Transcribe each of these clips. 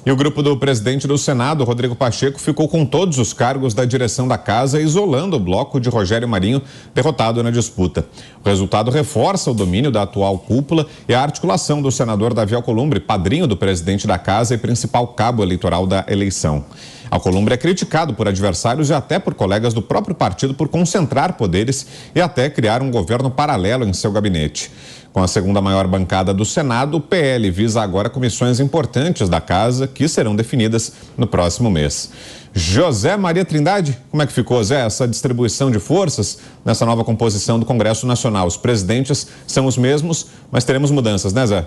E o grupo do presidente do Senado, Rodrigo Pacheco, ficou com todos os cargos da direção da casa, isolando o bloco de Rogério Marinho, derrotado na disputa. O resultado reforça o domínio da atual cúpula e a articulação do senador Davi Alcolumbre, padrinho do presidente da casa e principal cabo eleitoral da eleição. Alcolumbre é criticado por adversários e até por colegas do próprio partido por concentrar poderes e até criar um governo paralelo em seu gabinete. Com a segunda maior bancada do Senado, o PL visa agora comissões importantes da casa que serão definidas no próximo mês. José Maria Trindade, como é que ficou, Zé, essa distribuição de forças nessa nova composição do Congresso Nacional? Os presidentes são os mesmos, mas teremos mudanças, né, Zé?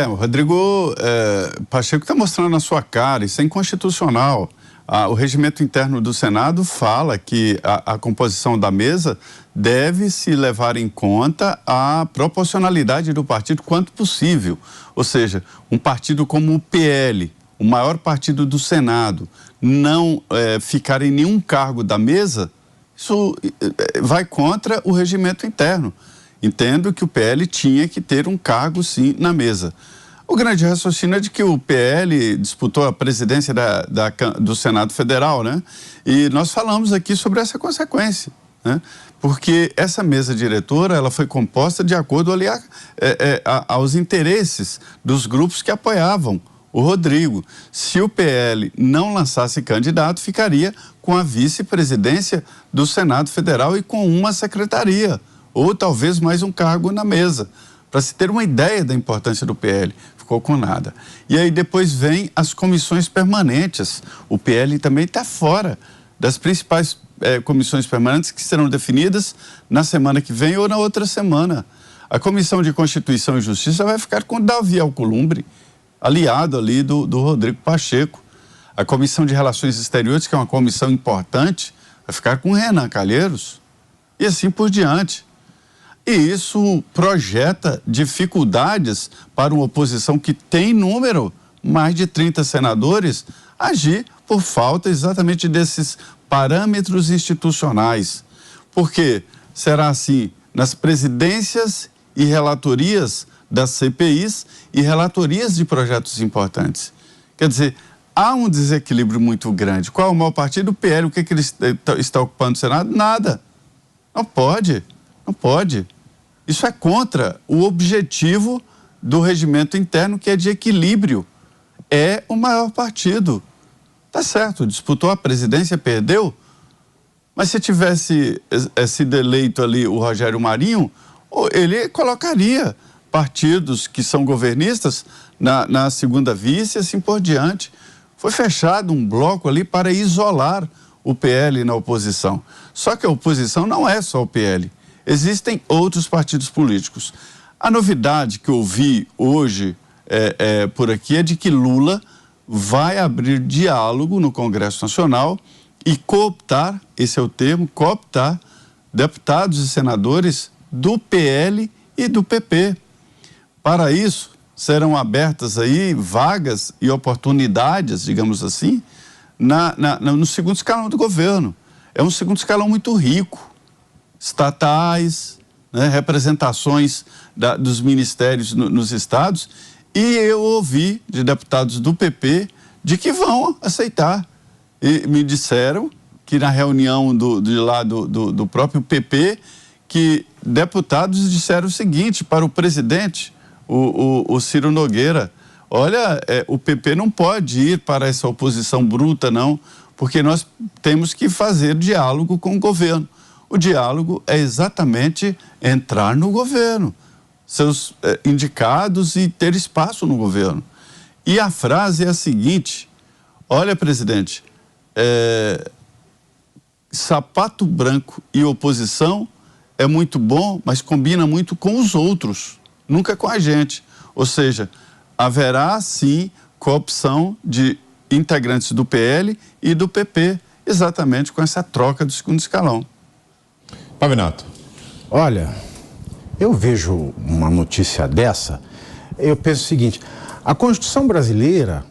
O Rodrigo Pacheco está mostrando na sua cara, isso é inconstitucional. O regimento interno do Senado fala que a composição da mesa deve se levar em conta a proporcionalidade do partido quanto possível. Ou seja, um partido como o PL, o maior partido do Senado, não ficar em nenhum cargo da mesa, isso vai contra o regimento interno. Entendo que o PL tinha que ter um cargo, sim, na mesa. O grande raciocínio é de que o PL disputou a presidência do Senado Federal, né? E nós falamos aqui sobre essa consequência, né? Porque essa mesa diretora, ela foi composta de acordo ali aos interesses dos grupos que apoiavam o Rodrigo. Se o PL não lançasse candidato, ficaria com a vice-presidência do Senado Federal e com uma secretaria, ou talvez mais um cargo na mesa. Para se ter uma ideia da importância do PL, ficou com nada. E aí depois vem as comissões permanentes. O PL também está fora das principais comissões permanentes que serão definidas na semana que vem ou na outra semana. A Comissão de Constituição e Justiça vai ficar com Davi Alcolumbre, aliado ali do Rodrigo Pacheco. A Comissão de Relações Exteriores, que é uma comissão importante, vai ficar com Renan Calheiros. E assim por diante. E isso projeta dificuldades para uma oposição que tem número, mais de 30 senadores, agir por falta exatamente desses parâmetros institucionais. Porque será assim nas presidências e relatorias das CPIs e relatorias de projetos importantes. Quer dizer, há um desequilíbrio muito grande. Qual é o maior partido? O PL. O que ele está ocupando no Senado? Nada. Não pode. Não pode. Isso é contra o objetivo do regimento interno, que é de equilíbrio. É o maior partido. Tá certo, disputou a presidência, perdeu. Mas se tivesse sido eleito ali o Rogério Marinho, ele colocaria partidos que são governistas na segunda vice e assim por diante. Foi fechado um bloco ali para isolar o PL na oposição. Só que a oposição não é só o PL. Existem outros partidos políticos. A novidade que eu vi hoje por aqui é de que Lula vai abrir diálogo no Congresso Nacional e cooptar, esse é o termo, cooptar deputados e senadores do PL e do PP. Para isso, serão abertas aí vagas e oportunidades, digamos assim, no segundo escalão do governo. É um segundo escalão muito rico. Estatais, né, representações dos ministérios nos estados, e eu ouvi de deputados do PP de que vão aceitar. E me disseram que na reunião do próprio PP, que deputados disseram o seguinte para o presidente, o Ciro Nogueira: olha, o PP não pode ir para essa oposição bruta, não, porque nós temos que fazer diálogo com o governo. O diálogo é exatamente entrar no governo, seus indicados e ter espaço no governo. E a frase é a seguinte: olha, presidente, sapato branco e oposição é muito bom, mas combina muito com os outros, nunca com a gente. Ou seja, haverá sim coopção de integrantes do PL e do PP, exatamente com essa troca do segundo escalão. Pavinato. Olha, eu vejo uma notícia dessa, eu penso o seguinte: a Constituição brasileira,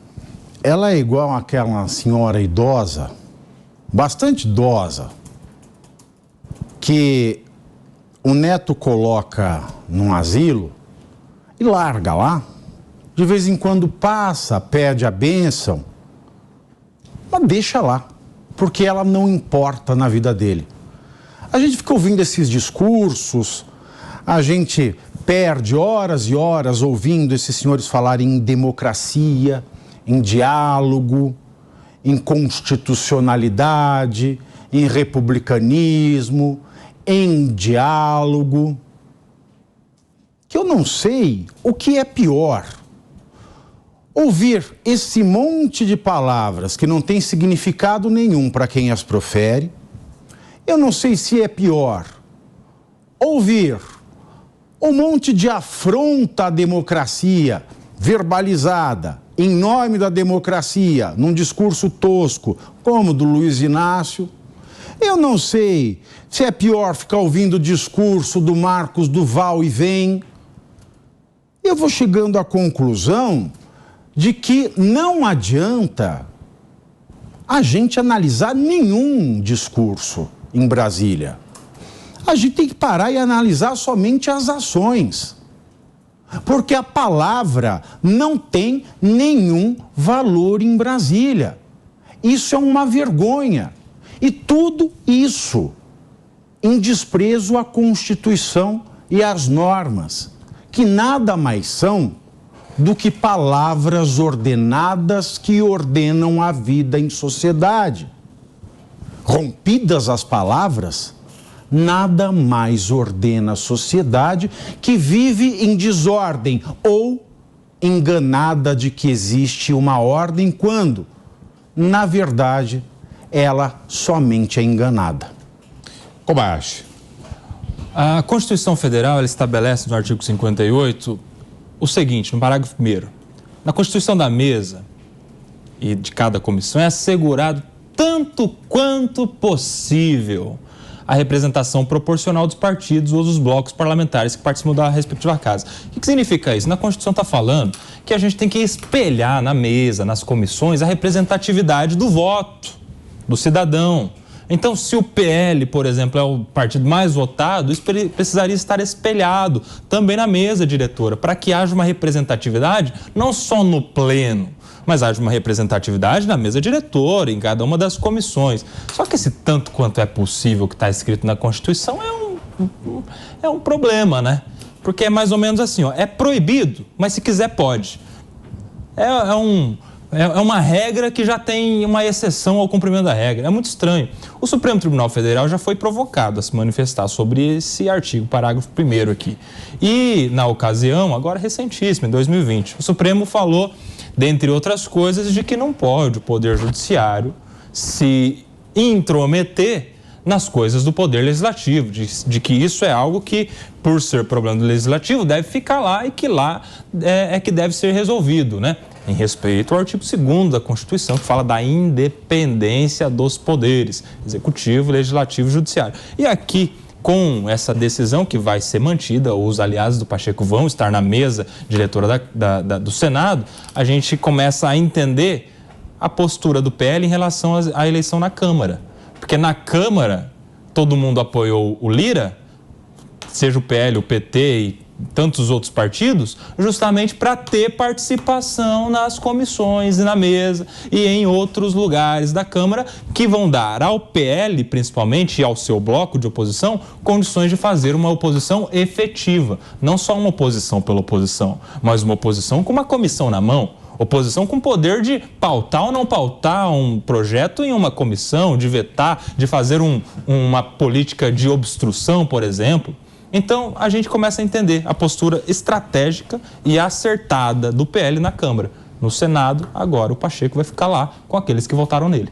ela é igual àquela senhora idosa, bastante idosa, que o neto coloca num asilo e larga lá, de vez em quando passa, pede a bênção, mas deixa lá, porque ela não importa na vida dele. A gente fica ouvindo esses discursos, a gente perde horas e horas ouvindo esses senhores falarem em democracia, em diálogo, em constitucionalidade, em republicanismo, em diálogo. Que eu não sei o que é pior. Ouvir esse monte de palavras que não tem significado nenhum para quem as profere. Eu não sei se é pior ouvir um monte de afronta à democracia verbalizada em nome da democracia, num discurso tosco, como o do Luiz Inácio. Eu não sei se é pior ficar ouvindo o discurso do Marcos Duval e vem. Eu vou chegando à conclusão de que não adianta a gente analisar nenhum discurso em Brasília. A gente tem que parar e analisar somente as ações. Porque a palavra não tem nenhum valor em Brasília. Isso é uma vergonha. E tudo isso em desprezo à Constituição e às normas, que nada mais são do que palavras ordenadas que ordenam a vida em sociedade. Rompidas as palavras, nada mais ordena a sociedade que vive em desordem ou enganada de que existe uma ordem quando, na verdade, ela somente é enganada. Kobayashi. A Constituição Federal ela estabelece no artigo 58 o seguinte, no parágrafo 1º. Na Constituição da mesa e de cada comissão é assegurado tanto quanto possível a representação proporcional dos partidos ou dos blocos parlamentares que participam da respectiva casa. O que significa isso? Na Constituição está falando que a gente tem que espelhar na mesa, nas comissões, a representatividade do voto, do cidadão. Então, se o PL, por exemplo, é o partido mais votado, isso precisaria estar espelhado também na mesa diretora, para que haja uma representatividade não só no pleno, mas haja uma representatividade na mesa diretora, em cada uma das comissões. Só que esse tanto quanto é possível que está escrito na Constituição é um problema, né? Porque é mais ou menos assim, ó, é proibido, mas se quiser pode. É uma regra que já tem uma exceção ao cumprimento da regra. É muito estranho. O Supremo Tribunal Federal já foi provocado a se manifestar sobre esse artigo, parágrafo 1º aqui. E, na ocasião, agora recentíssimo, em 2020, o Supremo falou, dentre outras coisas, de que não pode o Poder Judiciário se intrometer nas coisas do Poder Legislativo, de que isso é algo que, por ser problema do Legislativo, deve ficar lá e que lá é que deve ser resolvido, né? Em respeito ao artigo 2º da Constituição, que fala da independência dos poderes, Executivo, Legislativo e Judiciário. E aqui, com essa decisão que vai ser mantida, os aliados do Pacheco vão estar na mesa diretora do Senado, a gente começa a entender a postura do PL em relação à eleição na Câmara. Porque na Câmara, todo mundo apoiou o Lira, seja o PL, o PT e tantos outros partidos, justamente para ter participação nas comissões e na mesa e em outros lugares da Câmara que vão dar ao PL, principalmente, e ao seu bloco de oposição, condições de fazer uma oposição efetiva. Não só uma oposição pela oposição, mas uma oposição com uma comissão na mão. Oposição com poder de pautar ou não pautar um projeto em uma comissão, de vetar, de fazer uma política de obstrução, por exemplo. Então, a gente começa a entender a postura estratégica e acertada do PL na Câmara. No Senado, agora o Pacheco vai ficar lá com aqueles que votaram nele.